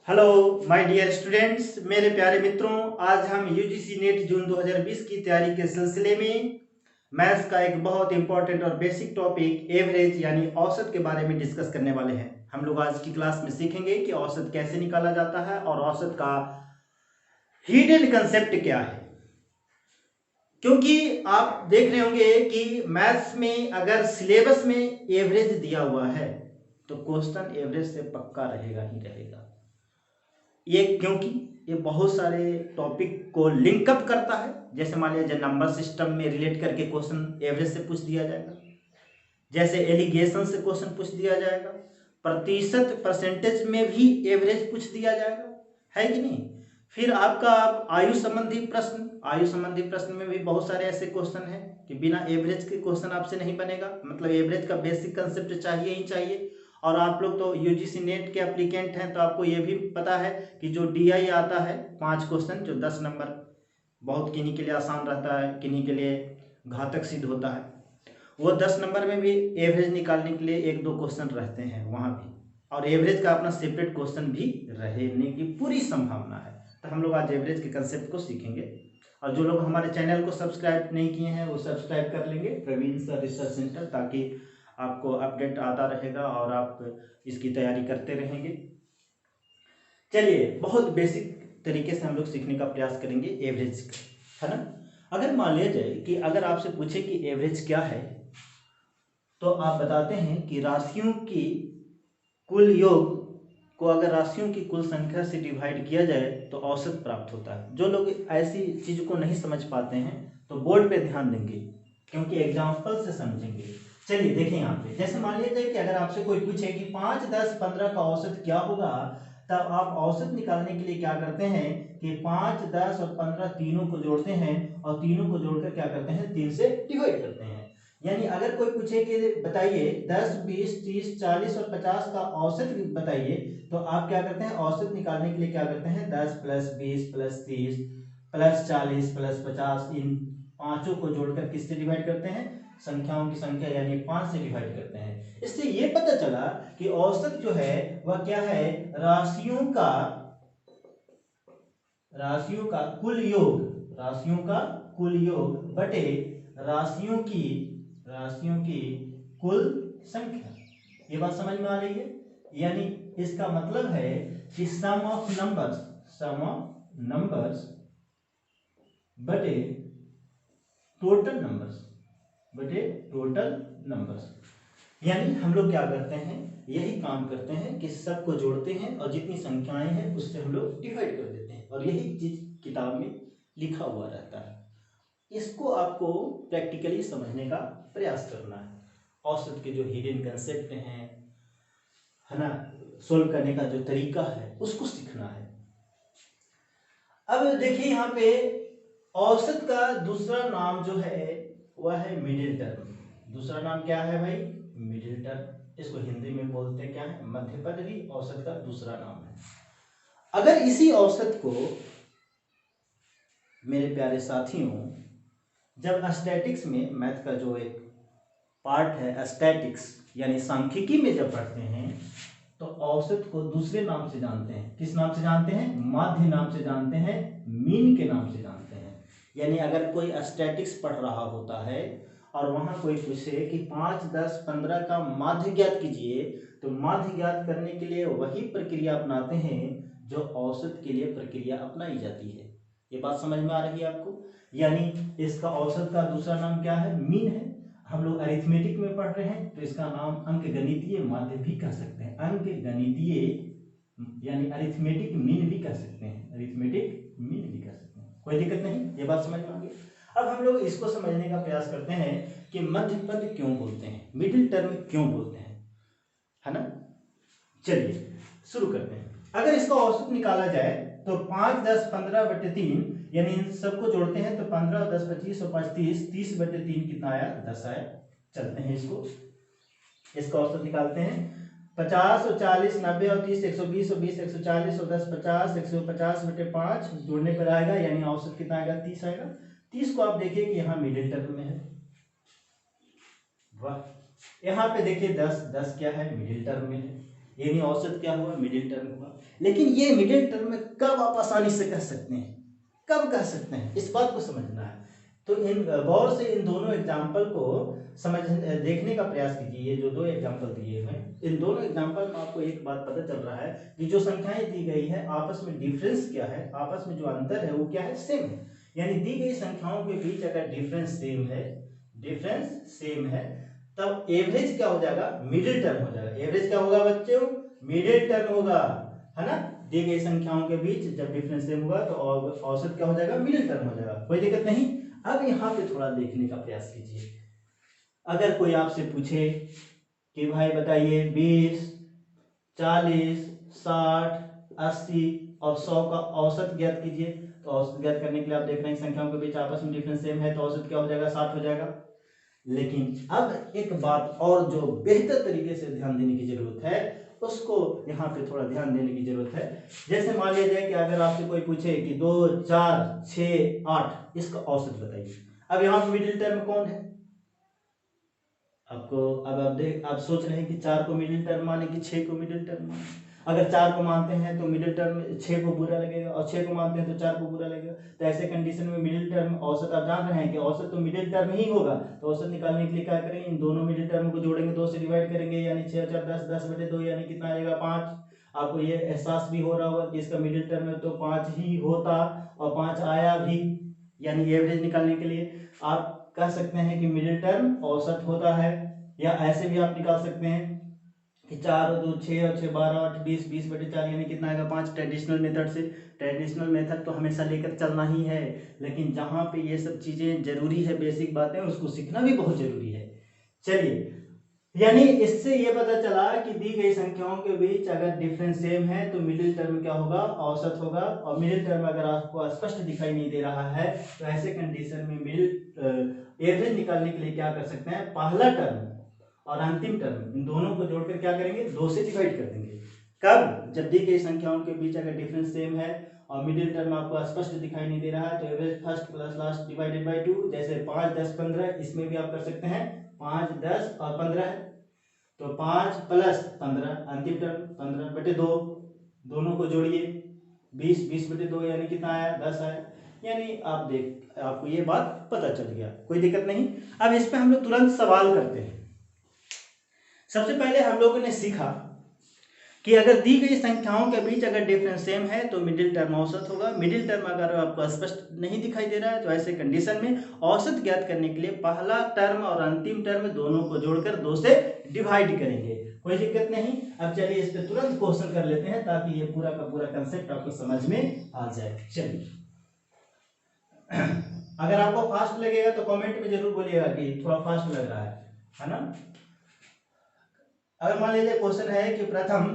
Hello my dear students, मेरे प्यारे मित्रों। आज हम यूजीसी नेट जून 2020 की तैयारी के सिलसिले में मैथ्स का एक बहुत इंपॉर्टेंट और बेसिक टॉपिक एवरेज यानी औसत के बारे में डिस्कस करने वाले हैं। हम लोग आज की क्लास में सीखेंगे कि औसत कैसे निकाला जाता है और औसत का हिडन कंसेप्ट क्या है। क्योंकि आप देख रहे होंगे कि मैथ्स में अगर सिलेबस में एवरेज दिया हुआ है तो क्वेश्चन एवरेज से पक्का रहेगा ही रहेगा। ये क्योंकि ये बहुत सारे टॉपिक को लिंकअप करता है। जैसे मान लिया नंबर सिस्टम में रिलेट करके क्वेश्चन एवरेज से पूछ दिया जाएगा, जैसे एलिगेशन से क्वेश्चन पूछ दिया जाएगा, प्रतिशत परसेंटेज में भी एवरेज पूछ दिया जाएगा, है कि नहीं। फिर आपका आयु संबंधी प्रश्न में भी बहुत सारे ऐसे क्वेश्चन हैं कि बिना एवरेज के क्वेश्चन आपसे नहीं बनेगा, मतलब एवरेज का बेसिक कंसेप्ट चाहिए ही चाहिए। और आप लोग तो यूजीसी नेट के एप्लीकेंट हैं तो आपको ये भी पता है कि जो डीआई आता है 5 क्वेश्चन जो 10 नंबर, बहुत किन्हीं के लिए आसान रहता है, किन्हीं के लिए घातक सिद्ध होता है। वो 10 नंबर में भी एवरेज निकालने के लिए 1-2 क्वेश्चन रहते हैं वहाँ भी, और एवरेज का अपना सेपरेट क्वेश्चन भी रहने की पूरी संभावना है। तो हम लोग आज एवरेज के कंसेप्ट को सीखेंगे। और जो लोग हमारे चैनल को सब्सक्राइब नहीं किए हैं वो सब्सक्राइब कर लेंगे, प्रवीण सर रिसर्च सेंटर, ताकि आपको अपडेट आता रहेगा और आप इसकी तैयारी करते रहेंगे। चलिए, बहुत बेसिक तरीके से हम लोग सीखने का प्रयास करेंगे एवरेज का, है ना। अगर मान लिया जाए कि अगर आपसे पूछे कि एवरेज क्या है, तो आप बताते हैं कि राशियों की कुल योग को अगर राशियों की कुल संख्या से डिवाइड किया जाए तो औसत प्राप्त होता है। जो लोग ऐसी चीज को नहीं समझ पाते हैं तो बोर्ड पे ध्यान देंगे, क्योंकि एग्जाम्पल से समझेंगे। चलिए देखें यहाँ पे, जैसे मान लिया जाए कि अगर आपसे कोई पूछे कि 5, 10, 15 का औसत क्या होगा, तब आप औसत निकालने के लिए क्या करते हैं कि 5, 10 और 15 तीनों को जोड़ते हैं और तीनों को जोड़कर क्या करते हैं 3 से डिवाइड करते हैं। यानी अगर कोई पूछे कि बताइए 10, 20, 30, 40 और 50 का औसत बताइए, तो आप क्या करते हैं औसत निकालने के लिए क्या करते हैं 10 प्लस 20 प्लस 30 प्लस 40 प्लस 50, इन पांचों को जोड़कर किससे डिवाइड करते हैं, संख्याओं की संख्या यानी 5 से डिवाइड करते हैं। इससे ये पता चला कि औसत जो है वह क्या है, राशियों का कुल योग बटे राशियों की कुल संख्या। ये बात समझ में आ रही है। यानी इसका मतलब है कि सम ऑफ नंबर्स बटे टोटल नंबर्स। यानी हम लोग क्या करते हैं, यही काम करते हैं कि सबको जोड़ते हैं और जितनी संख्याएं हैं उससे हम लोग डिवाइड कर देते हैं, और यही चीज किताब में लिखा हुआ रहता है। इसको आपको प्रैक्टिकली समझने का प्रयास करना है। औसत के जो हिडन कंसेप्ट हैं, है ना, सोल्व करने का जो तरीका है उसको सीखना है। अब देखिए यहाँ पे औसत का दूसरा नाम जो है वह है मिडिल टर्म। दूसरा नाम क्या है भाई, मिडिल टर्म। इसको हिंदी में बोलते हैं क्या है, मध्य पद भी औसत का दूसरा नाम है। अगर इसी औसत को मेरे प्यारे साथियों, जब स्टैटिक्स में, मैथ का जो एक पार्ट है स्टैटिक्स यानी सांख्यिकी में जब पढ़ते हैं, तो औसत को दूसरे नाम से जानते हैं। किस नाम से जानते हैं, माध्य नाम से जानते हैं, मीन के नाम से जानते हैं। यानी अगर कोई स्टैटिक्स पढ़ रहा होता है और वहां कोई पूछे कि 5, 10, 15 का माध्य ज्ञात कीजिए, तो माध्य ज्ञात करने के लिए वही प्रक्रिया अपनाते हैं जो औसत के लिए प्रक्रिया अपनाई जाती है। ये बात समझ में आ रही है आपको। यानी इसका औसत का दूसरा नाम क्या है, मीन है। हम लोग अरिथमेटिक में पढ़ रहे हैं तो इसका नाम अंकगणितीय माध्य भी कह सकते हैं, अंकगणितीय यानी अरिथमेटिक मीन भी कह सकते हैं, कोई दिक्कत नहीं। ये बात समझ में आ गई। अब हम लोग इसको समझने का प्रयास करते हैं कि मध्य पद क्यों बोलते हैं, मिडिल टर्म क्यों बोलते हैं, है ना। चलिए शुरू करते हैं। अगर इसका औसत निकाला जाए तो 5, 10, 15 बटे 3, यानी इन सबको जोड़ते हैं तो 15 और 10 25 और 5 30, 30 बटे 3 कितना आया, 10 आया। चलते हैं इसका औसत निकालते हैं। 50 और 40, 90 और 30, 120 और 20, 140 और 10 50, 150 बटे 5 जोड़ने पर आएगा, यानी औसत कितना आएगा, 30 आएगा। 30 को आप देखिए कि यहाँ मिडिल टर्म में है, वाह। यहाँ पे देखिए 10 क्या है, मिडिल टर्म में है। यानी औसत क्या हुआ, मिडिल टर्म हुआ। लेकिन ये मिडिल टर्म में कब आप आसानी से कह सकते हैं, कब कह सकते हैं, इस बात को समझना है। तो इन गौर से इन दोनों एग्जाम्पल को समझ देखने का प्रयास कीजिए। ये जो दो एग्जाम्पल दिए हुए हैं, इन दोनों एग्जाम्पल में आपको एक बात पता चल रहा है कि जो संख्याएं दी गई है आपस में डिफरेंस क्या है, आपस में जो अंतर है वो क्या है, सेम है। यानी दी गई संख्याओं के बीच अगर डिफरेंस सेम है, डिफरेंस सेम है, तब एवरेज क्या हो जाएगा, मिडिल टर्म हो जाएगा। एवरेज क्या होगा बच्चों, मिडिल टर्म होगा, है ना। दी गई संख्याओं के बीच जब डिफरेंस सेम होगा तो औसत क्या हो जाएगा, मिडिल टर्म हो जाएगा, कोई दिक्कत नहीं। अब यहाँ पे थोड़ा देखने का प्रयास कीजिए। अगर कोई आपसे पूछे कि भाई बताइए 20, 40, 60, 80 और 100 का औसत ज्ञात कीजिए, तो औसत ज्ञात करने के लिए आप देख रहे हैं संख्याओं के बीच आपस में डिफरेंस सेम है, तो औसत क्या हो जाएगा, 60 हो जाएगा। लेकिन अब एक बात और जो बेहतर तरीके से ध्यान देने की जरूरत है, उसको यहाँ पे थोड़ा ध्यान देने की जरूरत है। जैसे मान लिया जाए कि अगर आपसे कोई पूछे कि 2, 4, 6, 8 इसका औसत बताइए। अब यहाँ पे मिडिल टर्म कौन है आपको, अब आप सोच रहे हैं कि 4 को मिडिल टर्म माने कि 6 को मिडिल टर्म माने। अगर 4 को मानते हैं तो मिडिल टर्म 6 को बुरा लगेगा, और 6 को मानते हैं तो 4 को बुरा लगेगा। तो ऐसे कंडीशन में मिडिल टर्म औसत, आप जान रहे हैं कि औसत तो मिडिल टर्म ही होगा। तो औसत निकालने के लिए क्या करेंगे, इन दोनों मिडिल टर्म को जोड़ेंगे, 2 से डिवाइड करेंगे, यानी 6 और 4 10, 10/2 यानी कितना आएगा, 5। आपको ये एहसास भी हो रहा होगा कि इसका मिडिल टर्म है तो 5 ही होता, और 5 आया भी। यानी एवरेज निकालने के लिए आप कह सकते हैं कि मिडिल टर्म औसत होता है। या ऐसे भी आप निकाल सकते हैं कि 4 और 2 6 और 6 12 8 20, 20/4 यानी कितना आएगा, 5। ट्रेडिशनल मेथड से, ट्रेडिशनल मेथड तो हमेशा लेकर चलना ही है, लेकिन जहाँ पे ये सब चीजें जरूरी है, बेसिक बातें, उसको सीखना भी बहुत जरूरी है। चलिए, यानी इससे ये पता चला कि दी गई संख्याओं के बीच अगर डिफरेंस सेम है तो मिडिल टर्म क्या होगा, औसत होगा। और मिडिल टर्म अगर आपको स्पष्ट दिखाई नहीं दे रहा है तो ऐसे कंडीशन में मिडिल एवरेज निकालने के लिए क्या कर सकते हैं, पहला टर्म और अंतिम टर्म इन दोनों को जोड़कर क्या करेंगे, 2 से डिवाइड कर देंगे। कब, जब दी गई संख्याओं के बीच अगर डिफरेंस सेम है और मिडिल टर्म आपको स्पष्ट दिखाई नहीं दे रहा है, तो average first plus last divided by 2। जैसे 5, 10, 15, इसमें भी आप कर सकते हैं 5, 10 और 15 है, तो 5 प्लस 15 अंतिम टर्म 15/2, दोनों को जोड़िए, 20, 20/2 यानी कितना आया, 10 आया। यानी आपको ये बात पता चल गया, कोई दिक्कत नहीं। अब इस पे हम लोग तुरंत सवाल करते हैं। सबसे पहले हम लोगों ने सीखा कि अगर दी गई संख्याओं के बीच अगर डिफरेंस सेम है तो मिडिल टर्म औसत होगा। मिडिल टर्म अगर आपको स्पष्ट नहीं दिखाई दे रहा है तो ऐसे कंडीशन में औसत ज्ञात करने के लिए पहला टर्म और अंतिम टर्म दोनों को जोड़कर 2 से डिवाइड करेंगे, कोई दिक्कत नहीं। अब चलिए इस पे तुरंत क्वेश्चन कर लेते हैं ताकि ये पूरा का पूरा कंसेप्ट आपको समझ में आ जाए। चलिए, अगर आपको फास्ट लगेगा तो कमेंट में जरूर बोलिएगा कि थोड़ा फास्ट लग रहा है ना। अगर मान लीजिए क्वेश्चन है कि प्रथम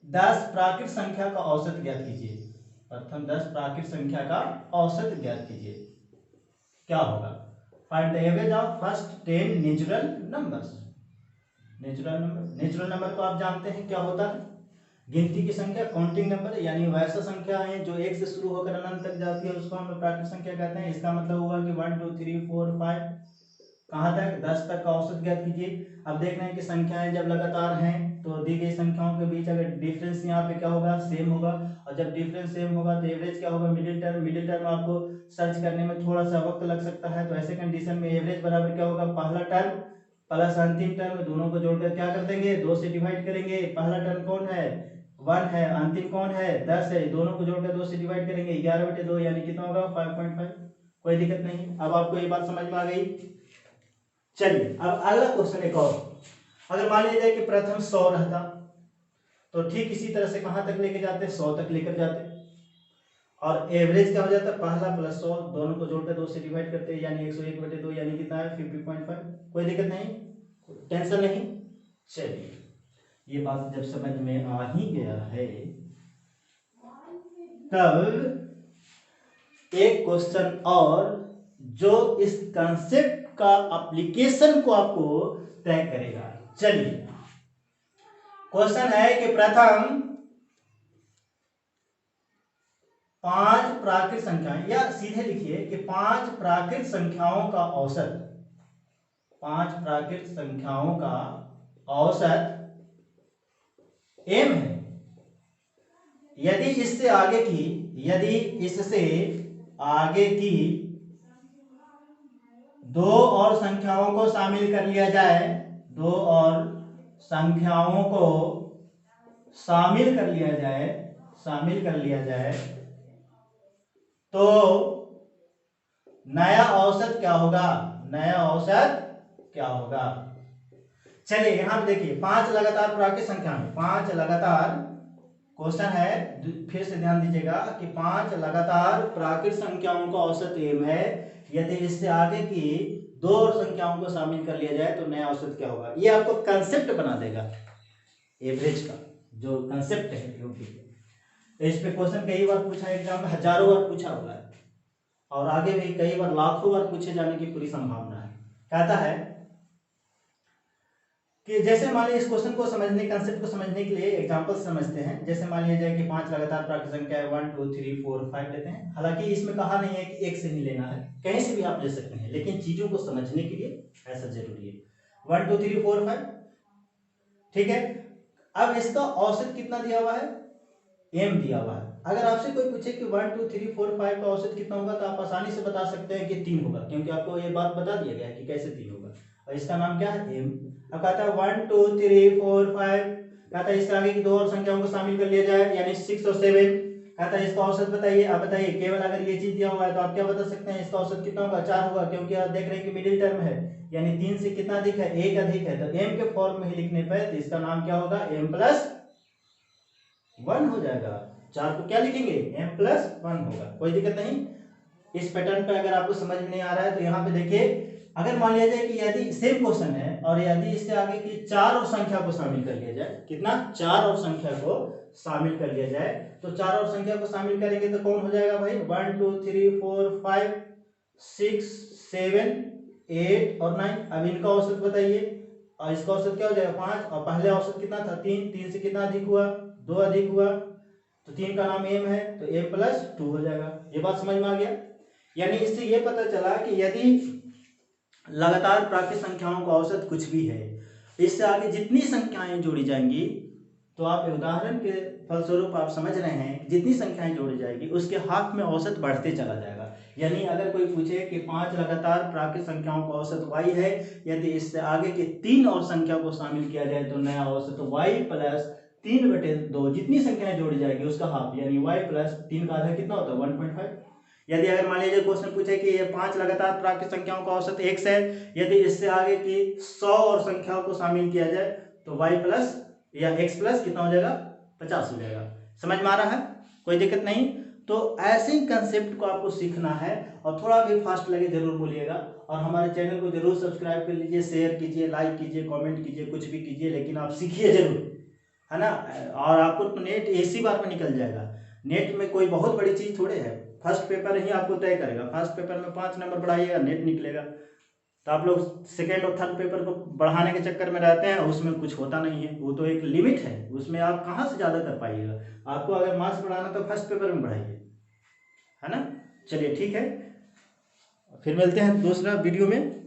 10 प्राकृत संख्या का औसत ज्ञात कीजिए। प्रथम 10 प्राकृत संख्या का औसत ज्ञात कीजिए, क्या होगा, find the average of first 10 natural numbers. Natural number को आप जानते हैं क्या होता है, गिनती की संख्या, काउंटिंग नंबर, यानी वैसा संख्या है जो 1 से शुरू होकर अनंत तक जाती है उसको हम लोग प्राकृत संख्या कहते हैं। इसका मतलब हुआ कि 1 2 3 4 5 कहाँ तक, 10 तक का औसत ज्ञात कीजिए। अब देख रहे हैं कि संख्याएं जब लगातार हैं तो दी गई संख्याओं के बीच अगर डिफरेंस यहाँ पे क्या होगा, सेम होगा, और जब डिफरेंस सेम होगा तो एवरेज क्या होगा, मिडिल टर्म। मिडिल टर्म आपको सर्च करने में थोड़ा सा वक्त लग सकता है, तो ऐसे कंडीशन में एवरेज बराबर क्या होगा, पहला टर्म प्लस अंतिम टर्म, दोनों को जोड़कर क्या कर देंगे, 2 से डिवाइड करेंगे। पहला टर्म कौन है, 1 है, अंतिम कौन है, 10 है, दोनों को जोड़कर 2 से डिवाइड करेंगे, 11/2 यानी कितना होगा, 5.5। कोई दिक्कत नहीं, अब आपको ये बात समझ में आ गई। चलिए, अब अगला क्वेश्चन एक और, अगर मान लीजिए कि प्रथम 100 रहता तो ठीक इसी तरह से कहां तक लेके जाते, 100 तक लेकर जाते, और एवरेज क्या हो जाता है, पहला प्लस 100 दोनों को जोड़कर 2 से डिवाइड करते हैं, यानी 101/2 यानी कितना है, 50.5। कोई दिक्कत नहीं, टेंशन नहीं। चलिए, ये बात जब समझ में आ ही गया है तब एक क्वेश्चन और जो इस कंसेप्ट का एप्लीकेशन को आपको तय करेगा। चलिए, क्वेश्चन है कि प्रथम 5 प्राकृत संख्याएं, या सीधे लिखिए कि 5 प्राकृत संख्याओं का औसत, 5 प्राकृत संख्याओं का औसत m है। यदि इससे आगे की दो और संख्याओं को शामिल कर लिया जाए, दो और संख्याओं को शामिल कर लिया जाए तो नया औसत क्या होगा? चलिए यहां पे देखिए, 5 लगातार प्राकृतिक संख्या में 5 लगातार क्वेश्चन है, फिर से ध्यान दीजिएगा कि 5 लगातार प्राकृतिक संख्याओं का औसत m है। यदि इससे आगे की दो और संख्याओं को शामिल कर लिया जाए तो नया औसत क्या होगा? ये आपको कंसेप्ट बना देगा एवरेज का, जो कंसेप्ट है यूपी के। इस पे क्वेश्चन कई बार पूछा है एग्जाम में, हजारों बार पूछा हुआ है और आगे भी कई बार लाखों बार पूछे जाने की पूरी संभावना है। कहता है कि जैसे मान लीजिए इस क्वेश्चन को समझने, कंसेप्ट को समझने के लिए एग्जांपल समझते हैं। जैसे मान लिया जाए कि 5 लगातार प्राकृतिक संख्या है, 1 2 3 4 5 लेते हैं। हालांकि इसमें कहा नहीं है कि एक से ही लेना है, कहीं से भी आप ले सकते हैं, लेकिन चीजों को समझने के लिए ऐसा जरूरी है। 1 2 3 4 5, ठीक है। अब इसका औसत कितना दिया हुआ है? m दिया हुआ है। अगर आपसे कोई पूछे कि 1 2 3 4 5 का औसत कितना होगा तो आप आसानी से बता सकते हैं कि 3 होगा, क्योंकि आपको ये बात बता दिया गया है कि कैसे 3 होगा, और इसका नाम क्या है? m। अब कहता है 1 2 3 4 5, कहता है इसके आगे की दो और संख्याओं को शामिल कर लिया जाए, यानी 6 और 7। कहता है इसका औसत बताइए। अब बताइए, केवल अगर ये चीज दिया हुआ है तो आप क्या बता सकते हैं? इसका औसत कितना होगा? 4 होगा, क्योंकि आप देख रहे हैं कि मिडिल टर्म है, यानी 3 से कितना अधिक है? 1 अधिक है। तो m के फॉर्म में ही लिखने पर तो इसका नाम क्या होगा? m प्लस 1 हो जाएगा। 4 को क्या लिखेंगे? m प्लस 1 होगा। कोई दिक्कत नहीं। इस पैटर्न पे अगर आपको समझ में नहीं आ रहा है तो यहाँ पे देखिए, अगर मान लिया जाए कि यदि सेम क्वेश्चन है और यदि इससे आगे की 4 और संख्या को शामिल कर लिया जाए, कितना? 4 और संख्या को शामिल कर लिया जाए, तो 4 और संख्या को शामिल करेंगे तो कौन हो जाएगा भाई? 1 2 3 4 5 6 7 8 और 9। अब इनका औसत बताइए, और इसका औसत क्या हो जाएगा? 5, और पहले औसत कितना था? 3। 3 से कितना अधिक हुआ? 2 अधिक हुआ, तो 3 का नाम m है, तो m प्लस 2 हो जाएगा। ये बात समझ में आ गया? यानी इससे ये पता चला कि यदि लगातार प्राकृतिक संख्याओं का औसत कुछ भी है, इससे आगे जितनी संख्याएं जोड़ी जाएंगी, तो आप उदाहरण के फलस्वरूप आप समझ रहे हैं, जितनी संख्याएं जोड़ी जाएगी उसके हाथ में औसत बढ़ते चला जाएगा। यानी अगर कोई पूछे कि 5 लगातार प्राकृतिक संख्याओं का औसत y है, यदि इससे आगे के 3 और संख्या को शामिल किया जाए तो नया औसत y प्लस 3/2, जितनी संख्याएं जोड़ी जाएगी उसका हाफ, यानी y प्लस 3 का आधा कितना होता है? 1.5। यदि अगर मान लीजिए क्वेश्चन पूछे कि ये 5 लगातार प्राकृतिक संख्याओं का औसत x है, यदि इससे आगे की 100 और संख्याओं को शामिल किया जाए तो y प्लस या x प्लस कितना हो जाएगा? 50 हो जाएगा। समझ में आ रहा है? कोई दिक्कत नहीं। तो ऐसे ही कंसेप्ट को आपको सीखना है, और थोड़ा भी फास्ट लगे जरूर बोलिएगा, और हमारे चैनल को जरूर सब्सक्राइब कर लीजिए, शेयर कीजिए, लाइक कीजिए, कमेंट कीजिए, कुछ भी कीजिए, लेकिन आप सीखिए जरूर, है ना। और आपको नेट इसी बार में निकल जाएगा। नेट में कोई बहुत बड़ी चीज थोड़े है, फर्स्ट पेपर ही आपको तय करेगा। फर्स्ट पेपर में 5 नंबर बढ़ाइएगा, नेट निकलेगा। तो आप लोग सेकेंड और थर्ड पेपर को बढ़ाने के चक्कर में रहते हैं, उसमें कुछ होता नहीं है, वो तो एक लिमिट है, उसमें आप कहाँ से ज़्यादा कर पाइएगा। आपको अगर मार्क्स बढ़ाना तो फर्स्ट पेपर में बढ़ाइए, है ना। चलिए ठीक है, फिर मिलते हैं दूसरा वीडियो में।